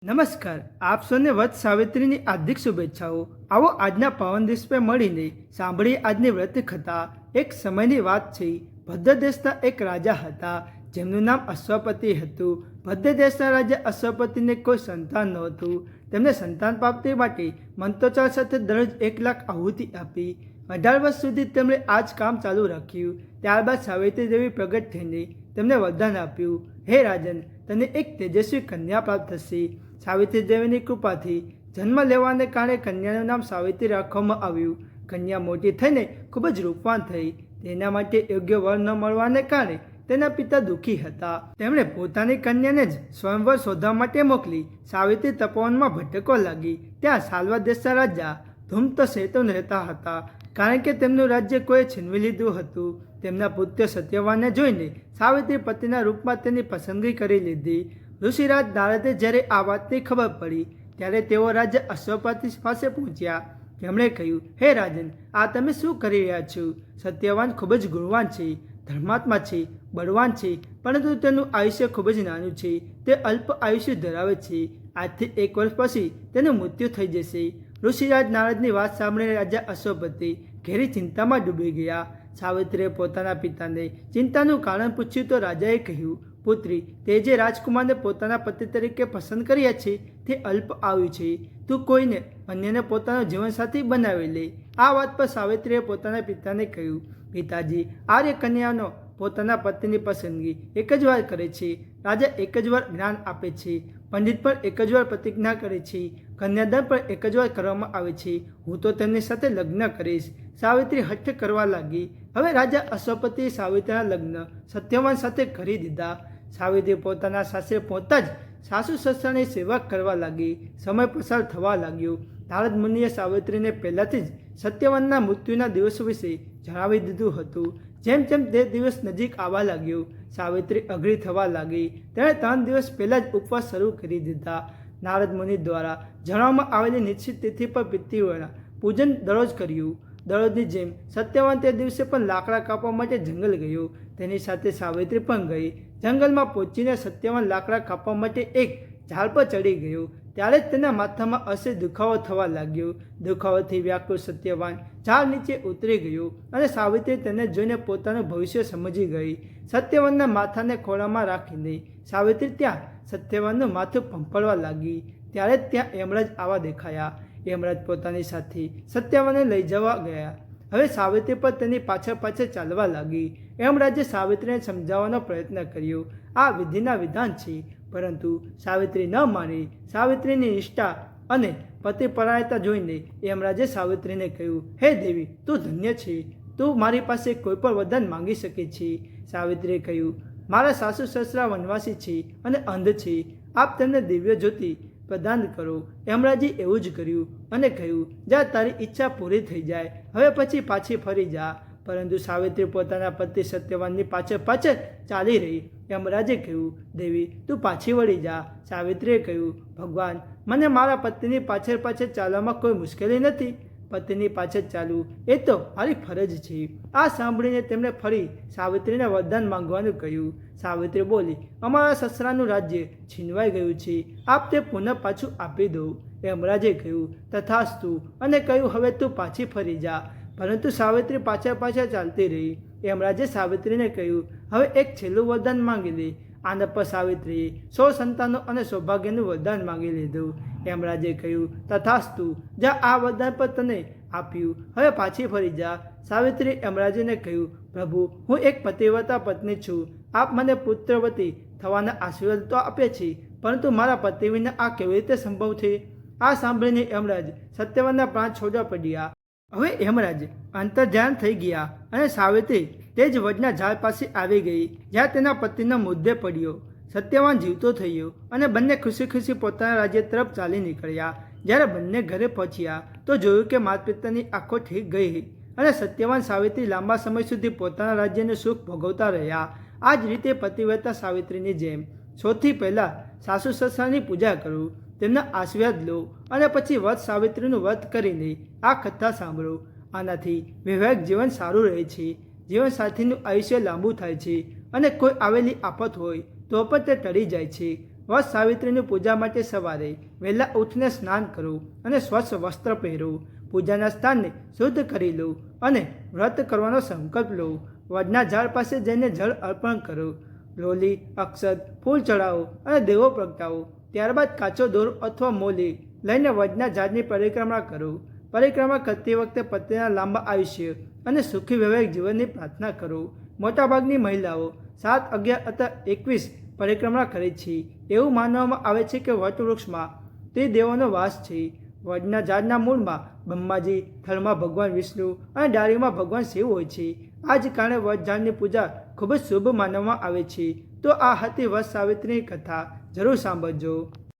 નમસ્કાર, આપ સૌને વત સાવિત્રીની હાર્દિક શુભેચ્છાઓ। આવો આજના પાવન દિવસ પર મળીને સાંભળીએ આજની વ્રત કથા। એક સમયની વાત છે, ભદ્ર દેશના એક રાજા હતા જેમનું નામ અશ્વપતિ હતું। ભદ્ર દેશના રાજા અશ્વપતિને કોઈ સંતાન નહોતું। તેમને સંતાન પ્રાપ્તિ માટે મંત્રોચ્ચાર સાથે દરરોજ 1,00,000 આહુતિ આપી। 18 વર્ષ સુધી તેમણે આ જ કામ ચાલુ રાખ્યું। ત્યારબાદ સાવિત્રી દેવી પ્રગટ થઈને તેમને વરદાન આપ્યું, હે રાજન, તને એક તેજસ્વી કન્યા પ્રાપ્ત થશે। સાવિત્રી દેવીની કૃપાથી જન્મ લેવાને કારણે કન્યાનું નામ સાવિત્રી રાખવામાં આવ્યું। કન્યા મોટી થઈને ખૂબ જ રૂપવાન થઈ। તેના માટે યોગ્ય વર ન મળવાને કારણે તેના પિતા દુઃખી હતા। તેમણે પોતાની કન્યાને જ સ્વયંવર શોધવા માટે મોકલી। સાવિત્રી તપોવનમાં ભટકવા લાગી। ત્યાં સાલ્વા દેશના રાજા ધૂમતસેતુન રહેતા હતા, કારણ કે તેમનું રાજ્ય કોઈએ છીનવી લીધું હતું। તેમના પુત્ર સત્યવાનને જોઈને સાવિત્રી પતિના રૂપમાં તેની પસંદગી કરી લીધી। ઋષિરાજ નારદે જ્યારે આ વાતની ખબર પડી ત્યારે તેઓ રાજા અશ્વપતિ પાસે પહોંચ્યા। તેમણે કહ્યું, હે રાજન, આ તમે શું કરી રહ્યા છો? સત્યવાન ખૂબ જ ગુણવાન છે, ધર્માત્મા છે, બળવાન છે, પરંતુ તેનું આયુષ્ય ખૂબ જ નાનું છે। તે અલ્પ આયુષ્ય ધરાવે છે। આજથી 1 વર્ષ પછી તેનું મૃત્યુ થઈ જશે। ઋષિરાજ નારદની વાત સાંભળીને રાજા અશ્વપતિ ઘેરી ચિંતામાં ડૂબી ગયા। સાવિત્રીએ પોતાના પિતાને ચિંતાનું કારણ પૂછ્યું તો રાજાએ કહ્યું, પુત્રી, તે જે રાજકુમારને પોતાના પતિ તરીકે પસંદ કર્યા છે તે અલ્પ આયુ છે। તું કોઈને અન્યને પોતાનો જીવનસાથી બનાવી લે। આ વાત પર સાવિત્રીએ પોતાના પિતાને કહ્યું, પિતાજી, આર્ય કન્યાનો પોતાના પતિની પસંદગી એક જ વાર કરે છે। રાજા એક જ વાર જ્ઞાન આપે છે, પંડિત પણ એક જ વાર પ્રતિજ્ઞા કરે છે, કન્યાદાન પણ એક જ વાર કરવામાં આવે છે। હું તો તેમની સાથે લગ્ન કરીશ। સાવિત્રી હઠ કરવા લાગી। હવે રાજા અશ્વપતિએ સાવિત્રીના લગ્ન સત્યવાન સાથે કરી દીધા। સાવિત્રી પોતાના સાસરે પહોંચતા જ સાસુ સસરાની સેવા કરવા લાગી। સમય પસાર થવા લાગ્યો। નારદ મુનિએ સાવિત્રીને પહેલાથી જ સત્યવાનના મૃત્યુના દિવસો વિશે જણાવી દીધું હતું। જેમ જેમ તે દિવસ નજીક આવવા લાગ્યો, સાવિત્રી અઘરી થવા લાગી। તેણે 3 દિવસ પહેલાં જ ઉપવાસ શરૂ કરી દીધા। નારદ મુનિ દ્વારા જણાવવામાં આવેલી નિશ્ચિત તિથિ પર પિતૃઓના પૂજન દરરોજ કર્યું। દરરોજની જેમ સત્યવાન તે દિવસે પણ લાકડા કાપવા માટે જંગલ ગયો। તેની સાથે સાવિત્રી પણ ગઈ। જંગલમાં પહોંચીને સત્યવાન લાકડા કાપવા માટે એક ઝાડ પર ચડી ગયો। ત્યારે જ તેના માથામાં અસહ્ય દુખાવો થવા લાગ્યો। દુખાવાથી વ્યાકુળ સત્યવાન ઝાડ નીચે ઉતરી ગયો અને સાવિત્રી તેને જોઈને પોતાનું ભવિષ્ય સમજી ગઈ। સત્યવાનના માથાને ખોળામાં રાખીને સાવિત્રી ત્યાં સત્યવાનનું માથું પંપાળવા લાગી। ત્યારે જ ત્યાં યમરાજ આવા દેખાયા। યમરાજ પોતાની સાથે સત્યવાનને લઈ જવા ગયા। હવે સાવિત્રી પર તેની પાછળ ચાલવા લાગી। યમરાજે સાવિત્રીને સમજાવવાનો પ્રયત્ન કર્યો। આ વિધિના વિધાન છે, પરંતુ સાવિત્રી ન માની। સાવિત્રીની નિષ્ઠા અને પતિપરાયણતા જોઈને યમરાજે સાવિત્રીને કહ્યું, હે દેવી, તું ધન્ય છે। તું મારી પાસે કોઈ પણ વરદાન માંગી શકે છે। સાવિત્રીએ કહ્યું, મારા સાસુ સસરા વનવાસી છે અને અંધ છે। આપ તેમને દિવ્ય જ્યોતિ પ્રદાન કરો। યમરાજે એવું જ કર્યું અને કહ્યું, જા, તારી ઈચ્છા પૂરી થઈ જાય, હવે પછી પાછી ફરી જા। પરંતુ સાવિત્રી પોતાના પતિ સત્યવાનની પાછળ ચાલી રહી। યમરાજે કહ્યું, દેવી, તું પાછી વળી જા। સાવિત્રીએ કહ્યું, ભગવાન, મને મારા પતિની પાછળ ચાલવામાં કોઈ મુશ્કેલી નથી। પતિની પાછળ ચાલવું એ તો મારી ફરજ છે। આ સાંભળીને તેમણે ફરી સાવિત્રીને વરદાન માંગવાનું કહ્યું। સાવિત્રી બોલી, અમારા સસરાનું રાજ્ય છીનવાઈ ગયું છે, આપ તે પુનઃ પાછું આપી દો। યમરાજે કહ્યું, તથાસ્તુ, અને કહ્યું, હવે તું પાછી ફરી જા। પરંતુ સાવિત્રી પાછળ ચાલતી રહી। યમરાજે સાવિત્રીને કહ્યું, હવે એક છેલ્લું વરદાન માંગી લે। આના પર સાવિત્રીએ 100 સંતાનો અને સૌભાગ્યનું વરદાન માંગી લીધું। યમરાજે કહ્યું, તથાસ્તુ, જા, આ વરદાન પર તને આપ્યું, હવે પાછી ફરી જા। સાવિત્રીએ યમરાજને કહ્યું, પ્રભુ, હું એક પતિવ્રતા પત્ની છું। આપ મને પુત્રવતી થવાના આશીર્વાદ તો આપે છે, પરંતુ મારા પતિ વિના આ કેવી રીતે સંભવ છે? આ સાંભળીને યમરાજ સત્યવાનના પ્રાણ છોડવા પડ્યા। હવે યમરાજ અંતર્ધ્યાન થઈ ગયા અને સાવિત્રી તે જ વડના ઝાડ પાસે આવી ગઈ જ્યાં તેના પતિનો મૃતદેહ પડ્યો। સત્યવાન જીવતો થયો અને બંને ખુશી પોતાના રાજ્ય તરફ ચાલી નીકળ્યા। જ્યારે બંને ઘરે પહોંચ્યા તો જોયું કે માતા પિતાની આંખો ઠીક ગઈ અને સત્યવાન સાવિત્રી લાંબા સમય સુધી પોતાના રાજ્યનું સુખ ભોગવતા રહ્યા। આ જ રીતે પતિવ્રતા સાવિત્રીની જેમ સૌથી પહેલાં સાસુ સસરાની પૂજા કરો, તેમના આશીર્વાદ લો અને પછી વ્રત સાવિત્રીનું વ્રત કરીને આ કથા સાંભળો। આનાથી વૈવાહિક જીવન સારું રહે છે, જીવનસાથીનું આયુષ્ય લાંબુ થાય છે અને કોઈ આવેલી આફત હોય તો પણ તે ટળી જાય છે। વટ સાવિત્રીની પૂજા માટે સવારે વહેલા ઉઠીને સ્નાન કરો અને સ્વચ્છ વસ્ત્ર પહેરો. પૂજાના સ્થાનને શુદ્ધ કરી લો અને વ્રત કરવાનો સંકલ્પ લો. વડના ઝાડ પાસે જઈને જળ અર્પણ કરો. રોલી, અક્ષત, ફૂલ ચડાવો અને દેવો પ્રગટાવો. ત્યારબાદ કાચો દોરો અથવા મોલી લઈને વડના ઝાડની પરિક્રમા કરો. પરિક્રમા કરતી વખતે પતિના લાંબા આયુષ્ય અને સુખી વૈવાહિક જીવનની પ્રાર્થના કરો. મોટાભાગની મહિલાઓ 7, 11 અથવા 21 પરિક્રમા કરે છે. એવું માનવામાં આવે છે કે વટવૃક્ષમાં ત્રિદેવોનો વાસ છે. વડના ઝાડના મૂળમાં બ્રહ્માજી, થડમાં ભગવાન વિષ્ણુ અને ડાળીમાં ભગવાન શિવ હોય છે. આ જ કારણે વડ ઝાડની પૂજા ખૂબ જ શુભ માનવામાં આવે છે. તો આ હતી વટ સાવિત્રીની કથા. જરૂર સાંભળજો.